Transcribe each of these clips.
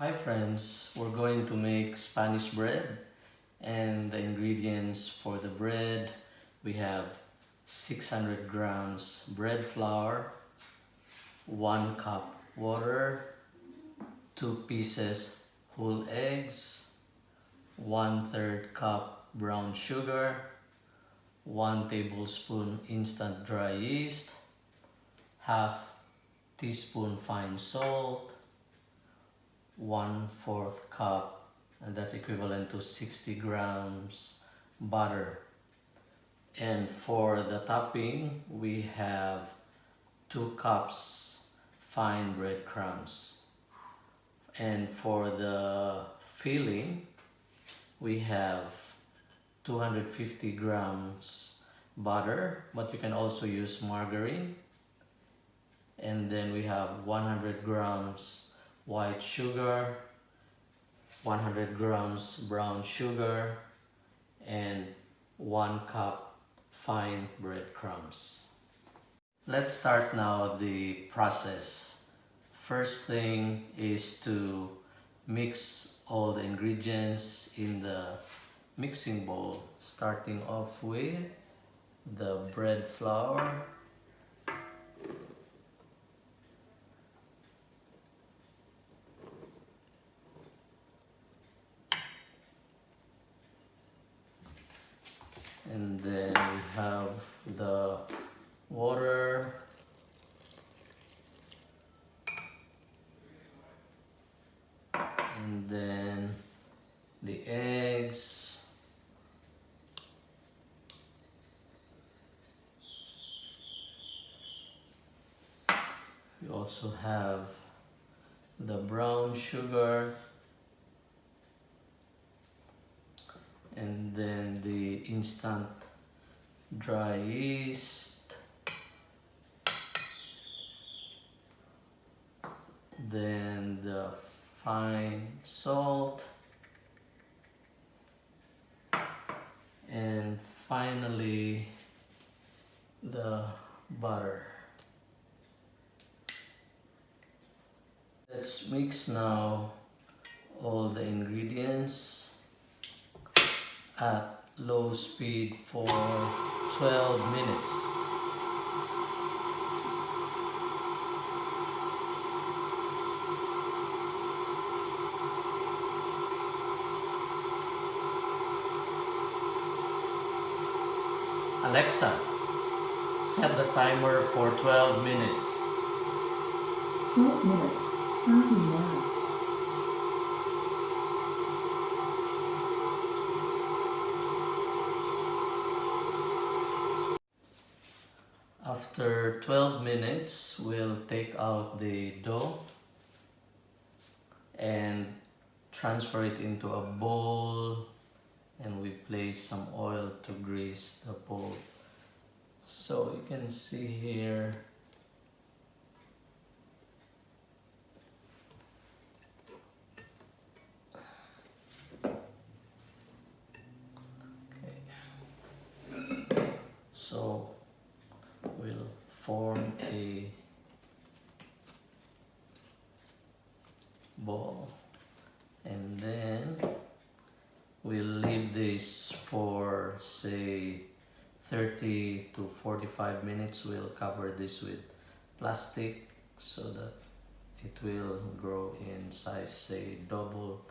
Hi friends, we're going to make Spanish bread, and the ingredients for the bread, we have 600 grams bread flour, 1 cup water, 2 pieces whole eggs, 1/3 cup brown sugar, 1 tablespoon instant dry yeast, half teaspoon fine salt, 1/4 cup, and that's equivalent to 60 grams butter. And for the topping, we have 2 cups fine breadcrumbs. And for the filling, we have 250 grams butter, but you can also use margarine. And then we have 100 grams white sugar, 100 grams brown sugar, and 1 cup fine breadcrumbs. Let's start now the process. First thing is to mix all the ingredients in the mixing bowl, starting off with the bread flour, and then we have the water, and then the eggs, we also have the brown sugar, and then the instant dry yeast, then the fine salt, and finally the butter. Let's mix now all the ingredients at low speed for 12 minutes. Alexa, set the timer for 12 minutes. 12 minutes, starting now. After 12 minutes, we'll take out the dough and transfer it into a bowl, and we place some oil to grease the bowl. So you can see here, so we'll form a ball, and then we'll leave this for say 30 to 45 minutes. We'll cover this with plastic so that it will grow in size, say double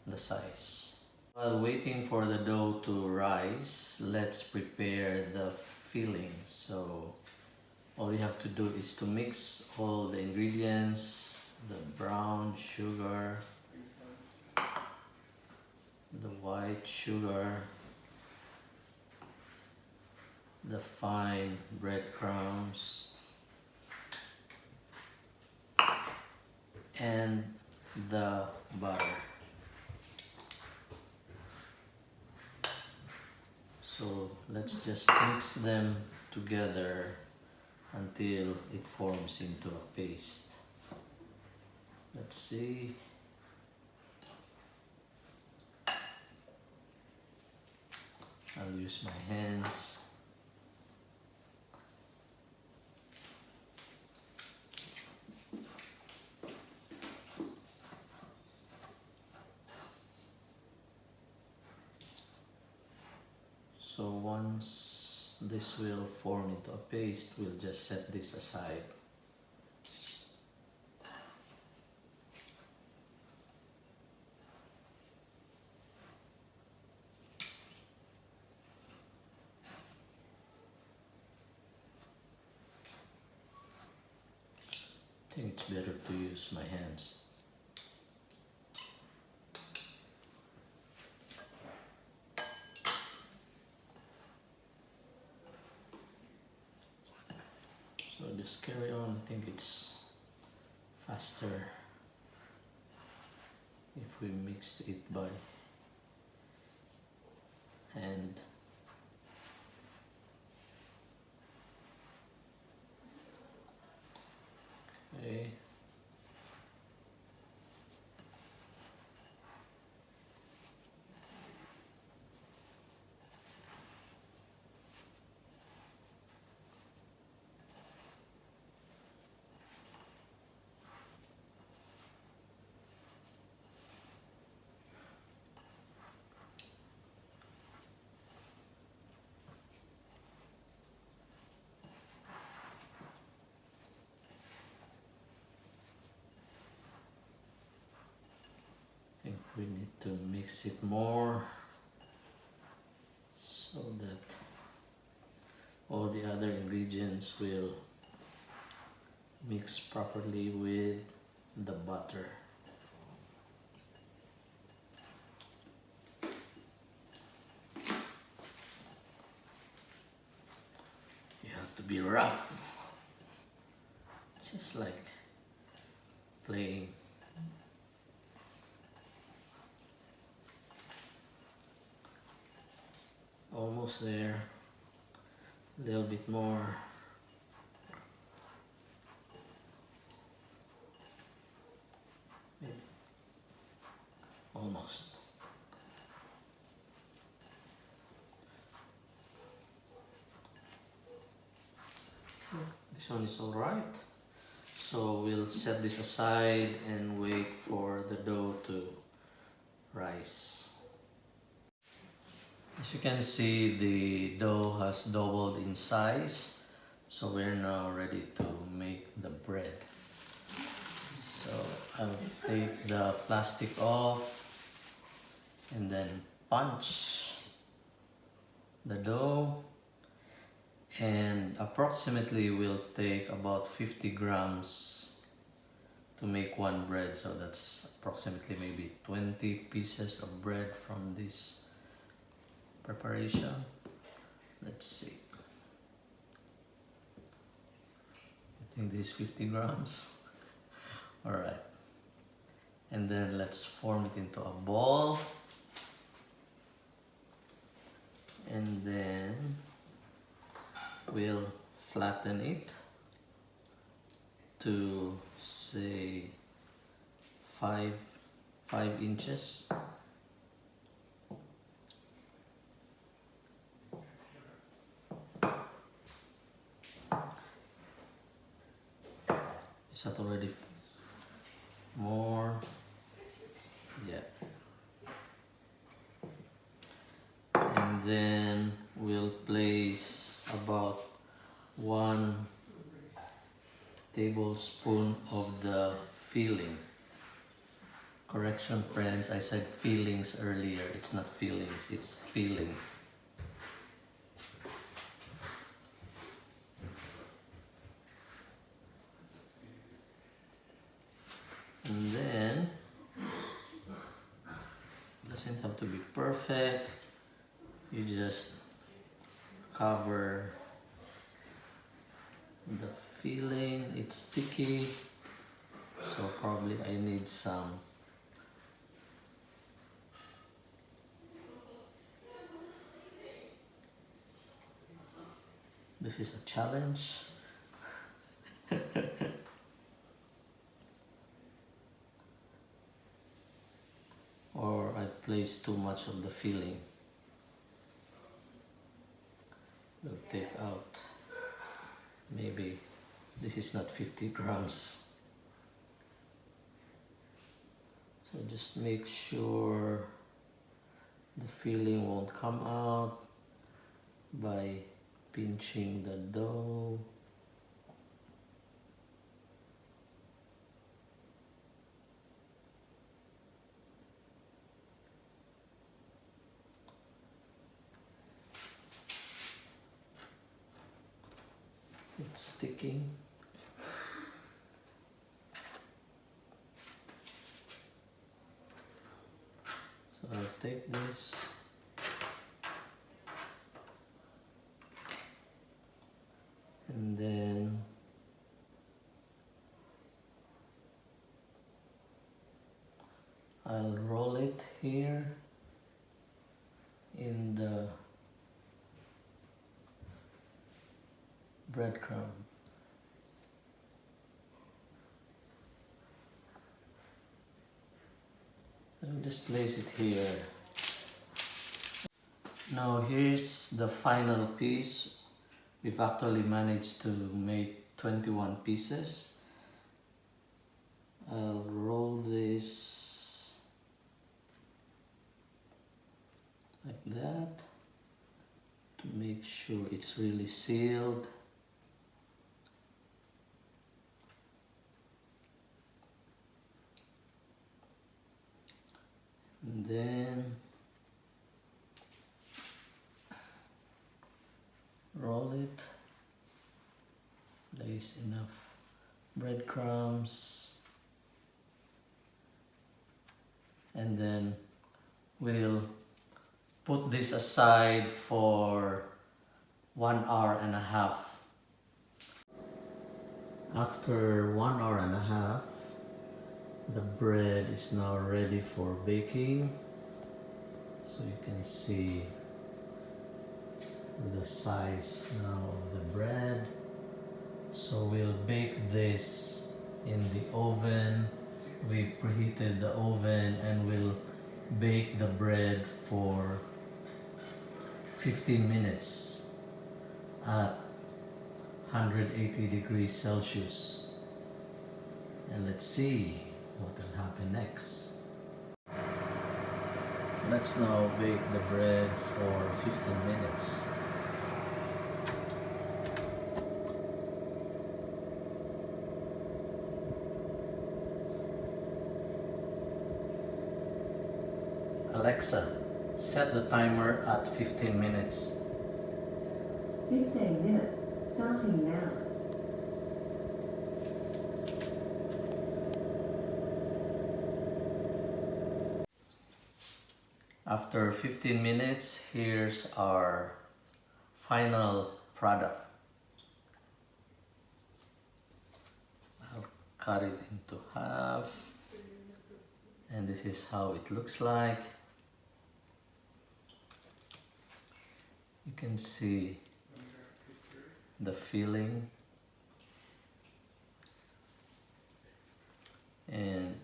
the size. While waiting for the dough to rise, let's prepare the filling. So all we have to do is to mix all the ingredients, the brown sugar, the white sugar, the fine breadcrumbs, and the butter. So let's just mix them together until it forms into a paste. Let's see. I'll use my hands. So once this will form into a paste, we'll just set this aside. I think it's better to use my hands. So just carry on. I think it's faster if we mix it by hand. Okay. I think we need to mix it more so that all the other ingredients will mix properly with the butter. You have to be rough, just like playing. Almost there. A little bit more. Maybe. Almost. This one is alright. So we'll set this aside and wait for the dough to rise. As you can see, the dough has doubled in size, so we're now ready to make the bread. So I'll take the plastic off and then punch the dough, and approximately will take about 50 grams to make one bread, so that's approximately maybe 20 pieces of bread from this preparation. Let's see. I think this is 50 grams. Alright. And then let's form it into a ball. And then we'll flatten it to say 5 inches. Is that already more? Yeah. And then we'll place about 1 tablespoon of the filling. Correction friends, I said fillings earlier. It's not fillings, it's filling. And then, doesn't have to be perfect. You just cover the filling. It's sticky, so probably I need some this is a challenge. Or I place too much of the filling. We'll take out, maybe this is not 50 grams. So just make sure the filling won't come out. by pinching the dough. It's sticking. So I'll take this and then I'll roll it here in the breadcrumb. I'll just place it here. Now here's the final piece. We've actually managed to make 21 pieces. I'll roll this like that to make sure it's really sealed. And then roll it, place enough breadcrumbs, and then we'll put this aside for 1 hour and a half. After 1 hour and a half, the bread is now ready for baking. So you can see the size now of the bread. So we'll bake this in the oven. We preheated the oven and we'll bake the bread for 15 minutes at 180 degrees Celsius. And let's see what will happen next. Let's now bake the bread for 15 minutes. Alexa, set the timer at 15 minutes. 15 minutes, starting now. After 15 minutes, here's our final product. I'll cut it into half, and this is how it looks like. You can see the filling, and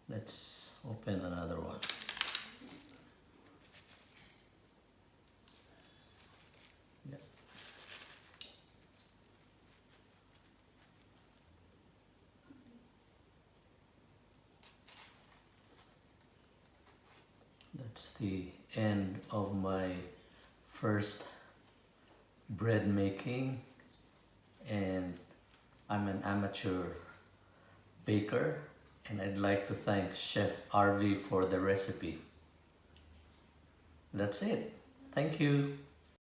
let's open another one. Yeah. That's the end of my first bread making, and I'm an amateur baker, and I'd like to thank Chef RV for the recipe. That's it. Thank you.